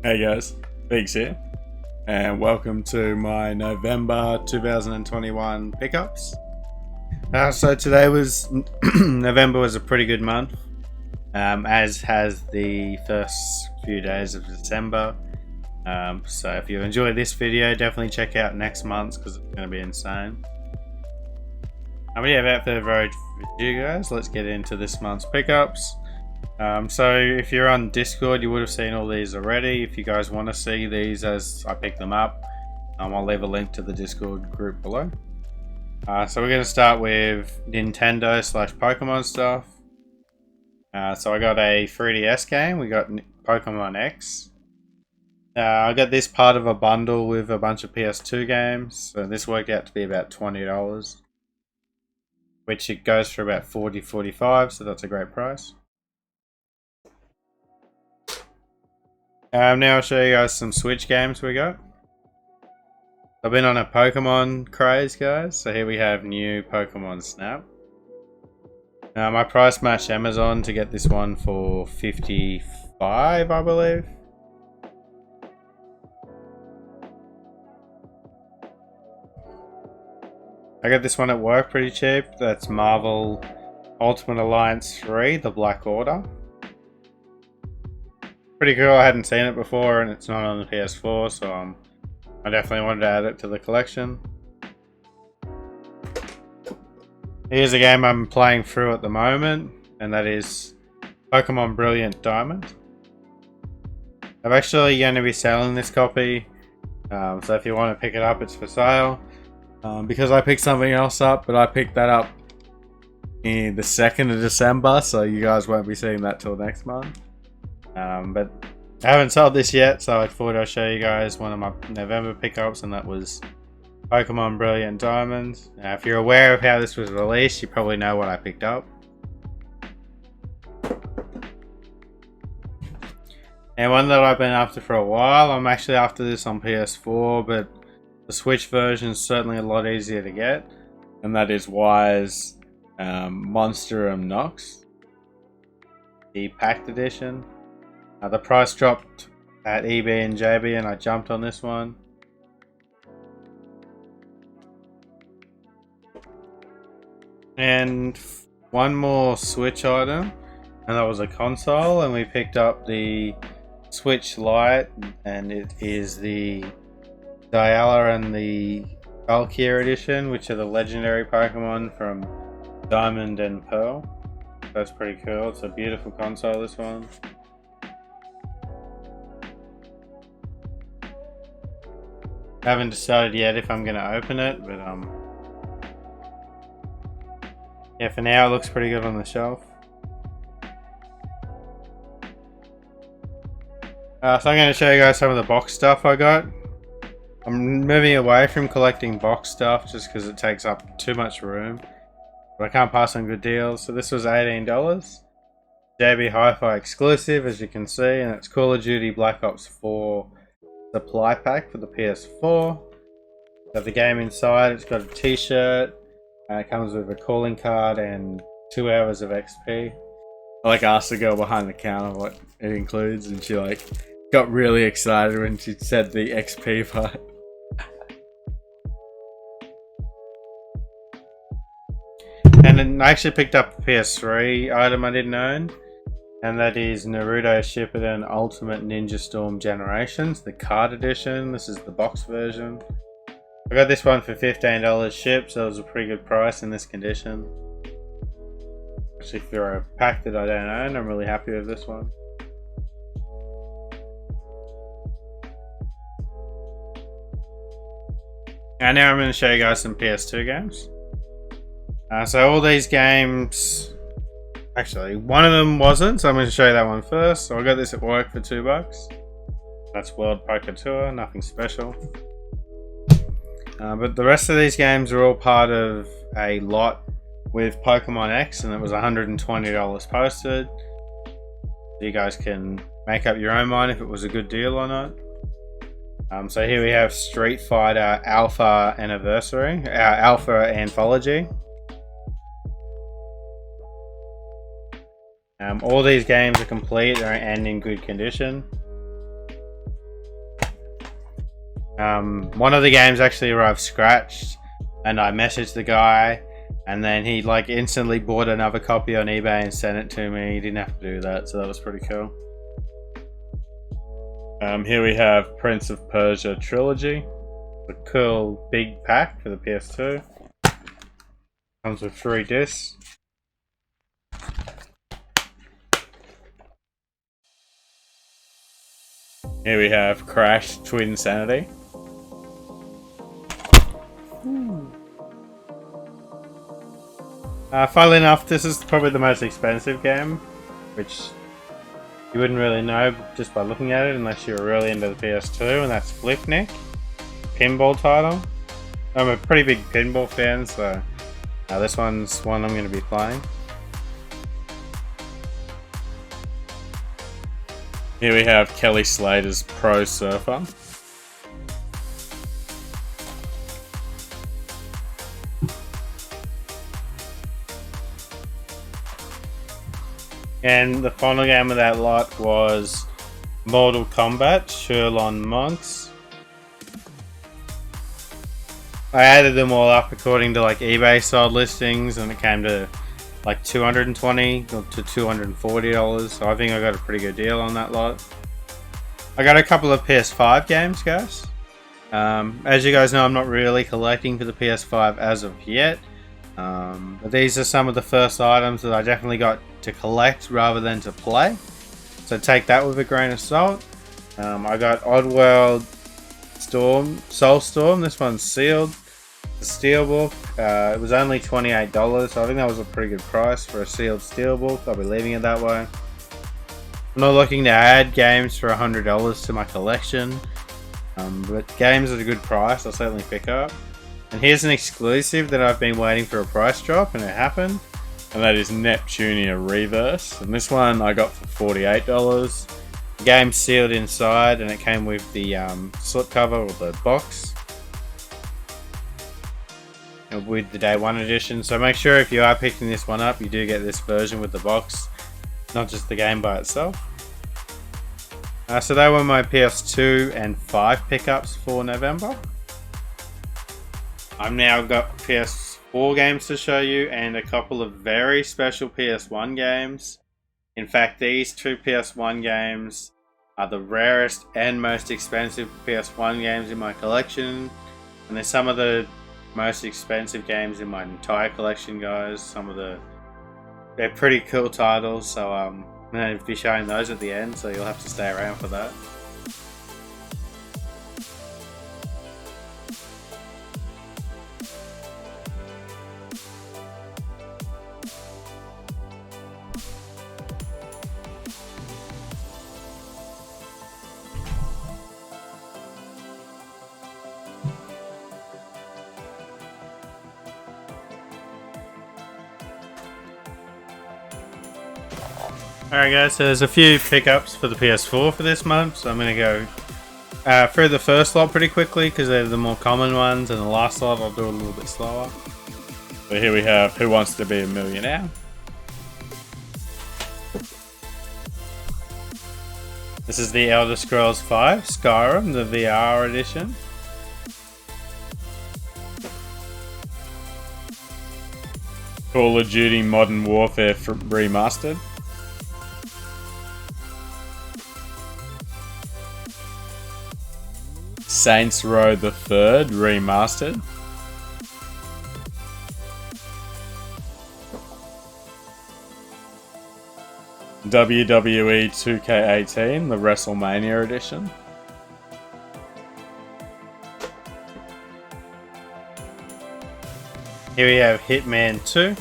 Hey guys, Beaks here, and welcome to my November 2021 pickups. So today was November was a pretty good month, as has the first few days of December. So if you enjoyed this video, definitely check out next month's because it's going to be insane. But yeah, without further ado, guys, let's get into this month's pickups. So if you're on Discord, you would have seen all these already. If you guys want to see these as I pick them up, I'll leave a link to the Discord group below. So we're going to start with Nintendo / Pokemon stuff. So I got a 3DS game. We got Pokemon X. I got this part of a bundle with a bunch of PS2 games. So this worked out to be about $20, which it goes for about $40-$45, so that's a great price. Now I'll show you guys some Switch games we got. I've been on a Pokemon craze, guys. So here we have new Pokemon Snap. I price matched Amazon to get this one for $55, I believe. I got this one at work pretty cheap. That's Marvel Ultimate Alliance 3, The Black Order. Pretty cool. I hadn't seen it before and it's not on the PS4, so I definitely wanted to add it to the collection. Here's a game I'm playing through at the moment, and that is Pokemon Brilliant Diamond. I'm actually going to be selling this copy, so if you want to pick it up, it's for sale. Because I picked something else up, but I picked that up in the 2nd of December, so you guys won't be seeing that till next month. But I haven't sold this yet, so I thought I'd show you guys one of my November pickups, and that was Pokemon Brilliant Diamond. Now, if you're aware of how this was released, you probably know what I picked up. And one that I've been after for a while, I'm actually after this on PS4, but the Switch version is certainly a lot easier to get, and that is Wire's Monstrum Nox, the packed edition. The price dropped at eBay and JB, and I jumped on this one. And one more Switch item, and that was a console, and we picked up the Switch Lite, and it is the Dialga and the Valkyrie edition, which are the legendary Pokemon from Diamond and Pearl. That's pretty cool. It's a beautiful console, this one. I haven't decided yet if I'm going to open it, but yeah, for now it looks pretty good on the shelf. So I'm going to show you guys some of the box stuff I got. I'm moving away from collecting box stuff just because it takes up too much room, but I can't pass on good deals. So this was $18. JB Hi-Fi exclusive, as you can see, and it's Call of Duty Black Ops 4 supply pack for the PS4. Got the game inside. It's got a t-shirt. It comes with a calling card and 2 hours of XP. I asked the girl behind the counter what it includes, and she got really excited when she said the XP part. And then I actually picked up a PS3 item I didn't own, and that is Naruto Shippuden Ultimate Ninja Storm Generations, the card edition. This is the box version. I got this one for $15 shipped, so it was a pretty good price in this condition. Actually, for a pack that I don't own, I'm really happy with this one. And now I'm going to show you guys some PS2 games. So all these games, actually one of them wasn't, so I'm going to show you that one first. So I got this at work for $2. That's World Poker Tour, nothing special. But the rest of these games are all part of a lot with Pokemon X, and it was $120 posted. You guys can make up your own mind if it was a good deal or not. So here we have Street Fighter Alpha Anniversary, Alpha Anthology. All these games are complete and in good condition. One of the games actually arrived scratched, and I messaged the guy, and then he like instantly bought another copy on eBay and sent it to me. He didn't have to do that, so that was pretty cool. Here we have Prince of Persia Trilogy, a cool big pack for the PS2. Comes with 3 discs. Here we have Crash Twin Sanity. Funnily enough, this is probably the most expensive game, which you wouldn't really know just by looking at it unless you're really into the PS2, and that's Flipnick, pinball title. I'm a pretty big pinball fan, so this one's one I'm going to be playing. Here we have Kelly Slater's Pro Surfer. And the final game of that lot was Mortal Kombat Sherlon Monks. I added them all up according to like eBay sold listings, and it came to like $220 to $240, so I think I got a pretty good deal on that lot. I got a couple of PS5 games, guys. As you guys know, I'm not really collecting for the PS5 as of yet, but these are some of the first items that I definitely got to collect rather than to play, so take that with a grain of salt. I got Oddworld Soulstorm. This one's sealed. The steelbook. It was only $28, so I think that was a pretty good price for a sealed steelbook. I'll be leaving it that way. I'm not looking to add games for $100 to my collection, but games at a good price I'll certainly pick up. And here's an exclusive that I've been waiting for a price drop, and it happened. And that is Neptunia Reverse. And this one I got for $48. The game's sealed inside, and it came with the slipcover or the box with the Day 1 edition. So make sure if you are picking this one up, you do get this version with the box, not just the game by itself. So they were my PS2 and 5 pickups for November. I've now got PS4 games to show you and a couple of very special PS1 games. In fact, these 2 PS1 games are the rarest and most expensive PS1 games in my collection, and they're some of the most expensive games in my entire collection, guys. They're pretty cool titles, so I'm going to be showing those at the end, so you'll have to stay around for that. Alright guys, so there's a few pickups for the PS4 for this month, so I'm going to go through the first lot pretty quickly because they're the more common ones, and the last lot I'll do a little bit slower. So here we have Who Wants to Be a Millionaire? This is the Elder Scrolls V Skyrim, the VR edition. Call of Duty Modern Warfare Remastered. Saints Row the Third Remastered. WWE 2K18, the WrestleMania edition. Here we have Hitman 2.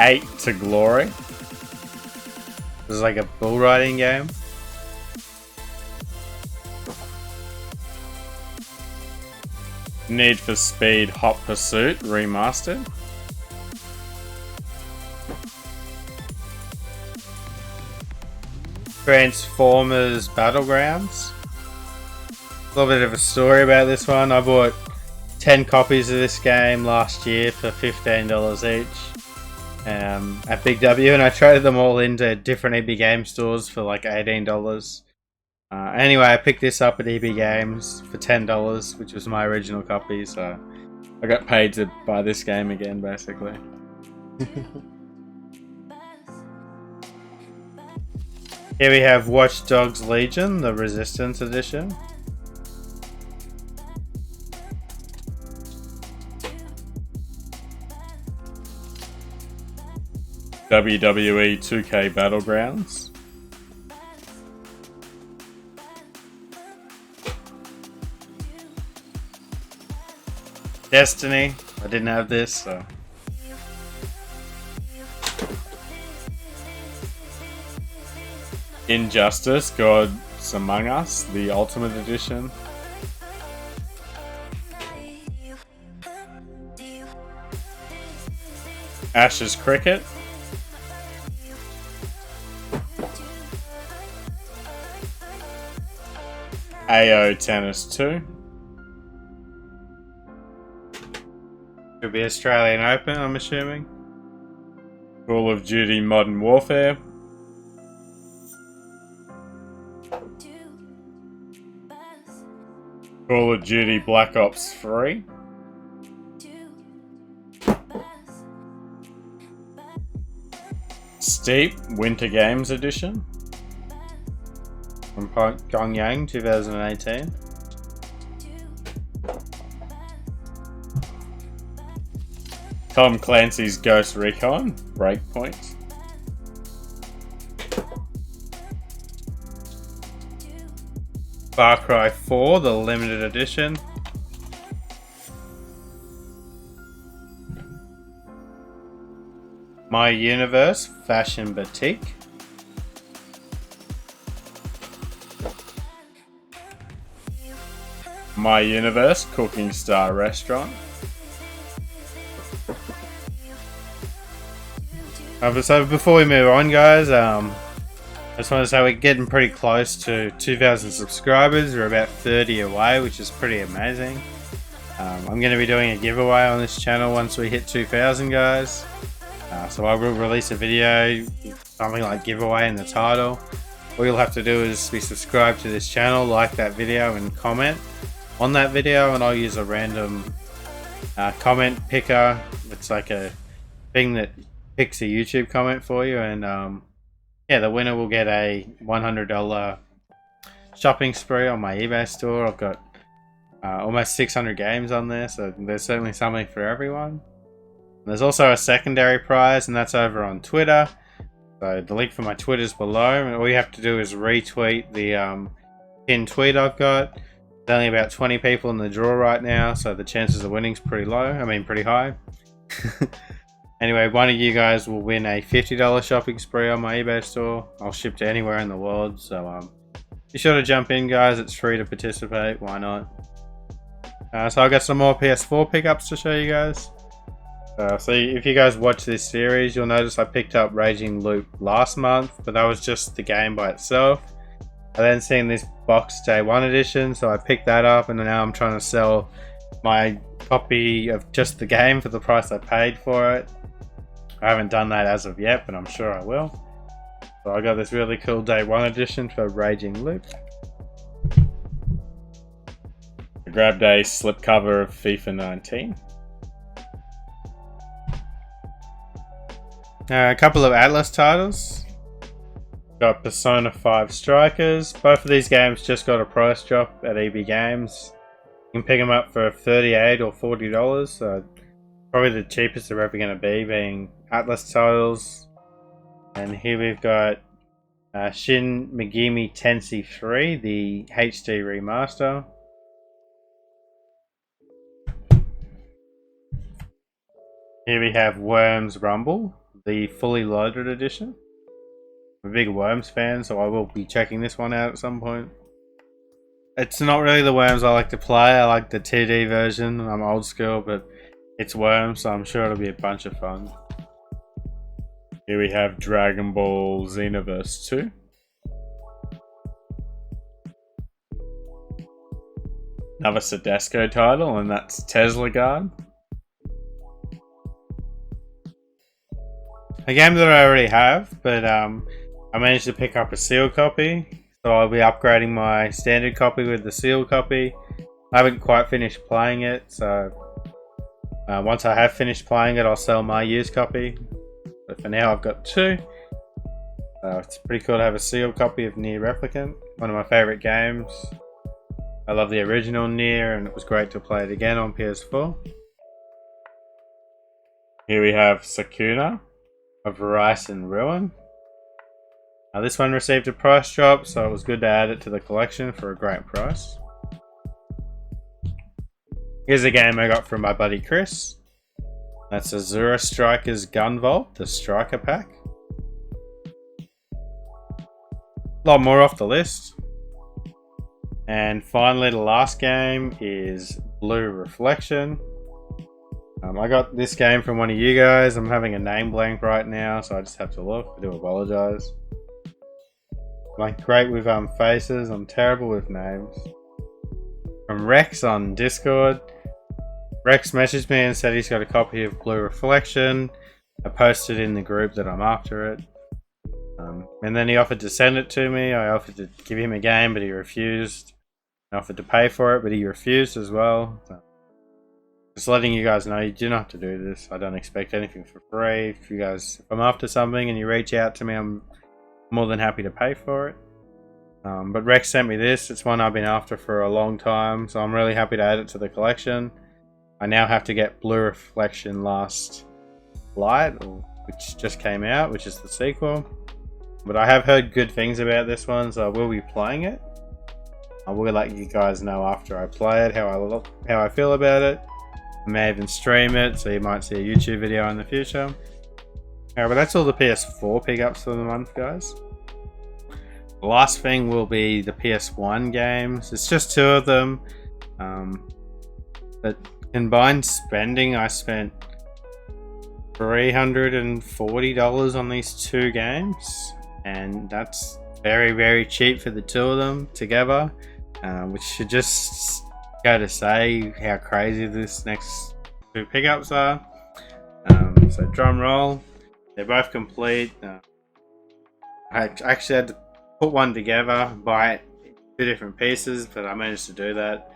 Eight to Glory. This is like a bull riding game. Need for Speed Hot Pursuit Remastered. Transformers Battlegrounds. A little bit of a story about this one. I bought 10 copies of this game last year for $15 each. at Big W, and I traded them all into different EB Games stores for like $18. Anyway, I picked this up at EB Games for $10, which was my original copy, so I got paid to buy this game again, basically. Here we have Watch Dogs Legion, the Resistance Edition. WWE 2K Battlegrounds. Destiny. I didn't have this, so. Injustice, Gods Among Us, the Ultimate Edition. Ashes Cricket. AO Tennis 2. Could be Australian Open, I'm assuming. Call of Duty Modern Warfare. Call of Duty Black Ops 3. Steep Winter Games Edition from Pyongyang 2018. Tom Clancy's Ghost Recon Breakpoint. Far Cry 4, the limited edition. My Universe Fashion Boutique. My Universe Cooking Star Restaurant. So before we move on, guys, I just want to say we're getting pretty close to 2,000 subscribers. We're about 30 away, which is pretty amazing. I'm going to be doing a giveaway on this channel once we hit 2,000, guys. So I will release a video, something like giveaway in the title. All you'll have to do is be subscribed to this channel, like that video, and comment on that video, and I'll use a random comment picker. It's like a thing that picks a YouTube comment for you, and yeah, the winner will get a $100 shopping spree on my eBay store. I've got almost 600 games on there, so there's certainly something for everyone. There's also a secondary prize, and that's over on Twitter. So the link for my Twitter is below, and all you have to do is retweet the pinned tweet I've got. There's only about 20 people in the draw right now, so the chances of winning's pretty low. I mean, pretty high. Anyway, one of you guys will win a $50 shopping spree on my eBay store. I'll ship to anywhere in the world, so be sure to jump in, guys. It's free to participate. Why not? So I've got some more PS4 pickups to show you guys. So if you guys watch this series, you'll notice I picked up Raging Loop last month, but that was just the game by itself. I then seen this box Day 1 edition, so I picked that up, and now I'm trying to sell my copy of just the game for the price I paid for it. I haven't done that as of yet, but I'm sure I will. So I got this really cool Day 1 edition for Raging Loop. I grabbed a slipcover of FIFA 19. A couple of Atlas titles. Got Persona 5 Strikers. Both of these games just got a price drop at EB Games. You can pick them up for $38 or $40, so probably the cheapest they're ever going to be, being Atlas titles. And here we've got Shin Megami Tensei 3, the HD remaster. Here we have Worms Rumble, the fully loaded edition. I'm a big Worms fan, so I will be checking this one out at some point. It's not really the Worms I like to play. I like the 2D version. I'm old school, but it's Worms, so I'm sure it'll be a bunch of fun. Here we have Dragon Ball Xenoverse 2. Another Sedesco title, and that's Tesla Guard. a game that I already have, but I managed to pick up a sealed copy, so I'll be upgrading my standard copy with the sealed copy. I haven't quite finished playing it, so once I have finished playing it, I'll sell my used copy. But for now, I've got two. It's pretty cool to have a sealed copy of Nier Replicant, one of my favourite games. I love the original Nier, and it was great to play it again on PS4. Here we have Sakuna of Rise and Ruin. Now this one received a price drop, so it was good to add it to the collection for a great price. Here's a game I got from my buddy Chris. That's Azura Striker's Gun Vault, the Striker Pack. A lot more off the list. And finally, the last game is Blue Reflection. I got this game from one of you guys. I'm having a name blank right now, so I just have to look. I do apologise. I'm great with faces. I'm terrible with names. From Rex on Discord. Rex messaged me and said he's got a copy of Blue Reflection. I posted in the group that I'm after it. And then he offered to send it to me. I offered to give him a game, but he refused. I offered to pay for it, but he refused as well. So just letting you guys know, you do not have to do this. I don't expect anything for free. If I'm after something and you reach out to me, I'm more than happy to pay for it. But Rex sent me this. It's one I've been after for a long time, so I'm really happy to add it to the collection. I now have to get Blue Reflection Last Light, which just came out, which is the sequel. But I have heard good things about this one, so I will be playing it. I will let you guys know after I play it how I feel about it. I may even stream it, so you might see a YouTube video in the future. But that's all the PS4 pickups for the month, guys. The last thing will be the PS1 games. It's just two of them. But combined spending, I spent $340 on these two games. And that's very, very cheap for the two of them together. Which should just go to say how crazy this next two pickups are. So drum roll. They're both complete. I actually had to put one together, buy it in two different pieces, but I managed to do that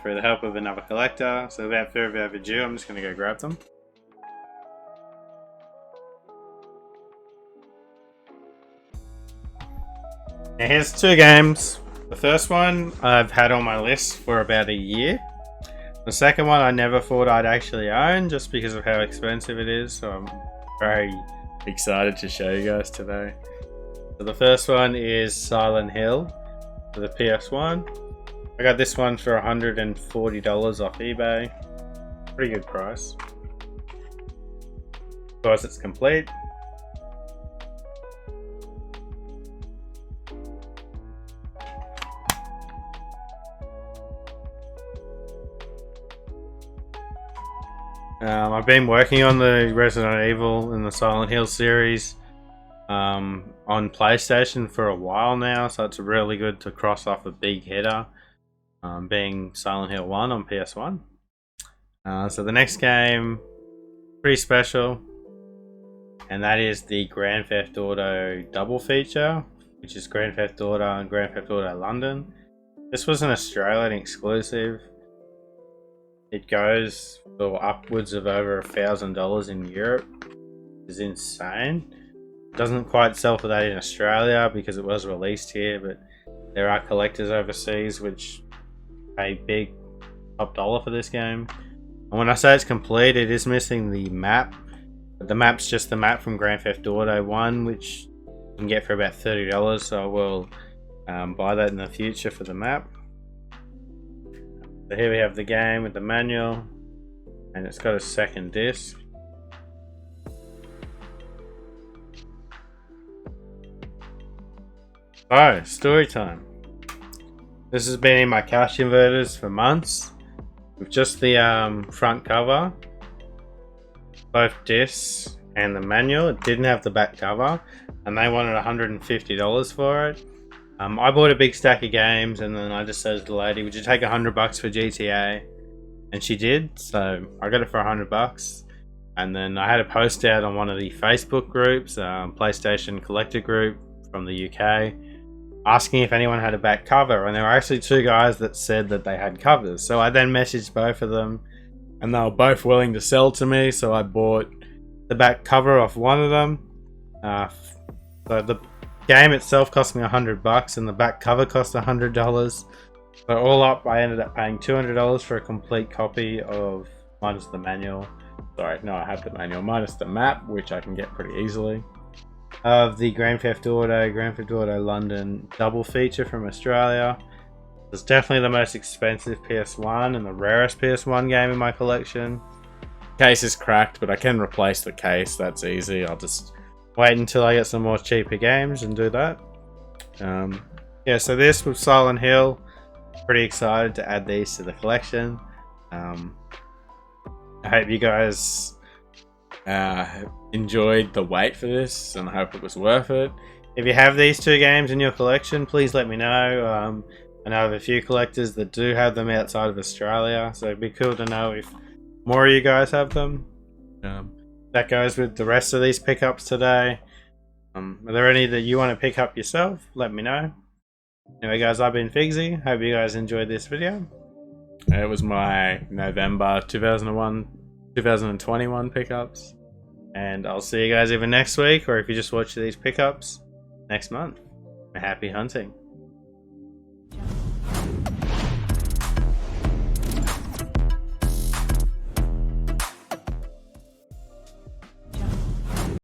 through the help of another collector. So without further ado, I'm just going to go grab them. Now here's two games. The first one I've had on my list for about a year. The second one I never thought I'd actually own just because of how expensive it is, so I'm very excited to show you guys today. So the first one is Silent Hill for the PS1. I got this one for $140 off eBay. Pretty good price. Of course, it's complete. I've been working on the Resident Evil and the Silent Hill series on PlayStation for a while now, so it's really good to cross off a big hitter, being Silent Hill 1 on PS1. So the next game, pretty special, and that is the Grand Theft Auto double feature, which is Grand Theft Auto and Grand Theft Auto London. This was an Australian exclusive. It goes for upwards of over $1,000 in Europe. It's insane. It doesn't quite sell for that in Australia because it was released here, but there are collectors overseas which pay big top dollar for this game. And when I say it's complete, it is missing the map. But the map's just the map from Grand Theft Auto 1, which you can get for about $30, so I will buy that in the future for the map. So here we have the game with the manual, and it's got a second disc. Oh, story time. This has been in my cash converters for months, with just the front cover, both discs, and the manual. It didn't have the back cover, and they wanted $150 for it. I bought a big stack of games, and then I just said to the lady, would you take $100 for GTA? And she did, so I got it for $100. And then I had a post out on one of the Facebook groups, PlayStation Collector Group from the UK, asking if anyone had a back cover. And there were actually two guys that said that they had covers. So I then messaged both of them, and they were both willing to sell to me. So I bought the back cover off one of them. So the game itself cost me $100, and the back cover cost $100. So all up, I ended up paying $200 for a complete copy of, minus the manual. Sorry, no, I have the manual, minus the map, which I can get pretty easily, of the Grand Theft Auto London double feature from Australia. It's definitely the most expensive PS1 and the rarest PS1 game in my collection. Case is cracked, but I can replace the case. That's easy. I'll just wait until I get some more cheaper games and do that. Yeah, so this was Silent Hill. Pretty excited to add these to the collection. I hope you guys enjoyed the wait for this, and I hope it was worth it. If you have these two games in your collection, please let me know. I know I have a few collectors that do have them outside of Australia, so it'd be cool to know if more of you guys have them. That goes with the rest of these pickups today. Are there any that you want to pick up yourself? Let me know. Anyway guys, I've been Figsy. Hope you guys enjoyed this video. It was my November 2021 pickups. And I'll see you guys either next week, or if you just watch these pickups, next month. Happy hunting.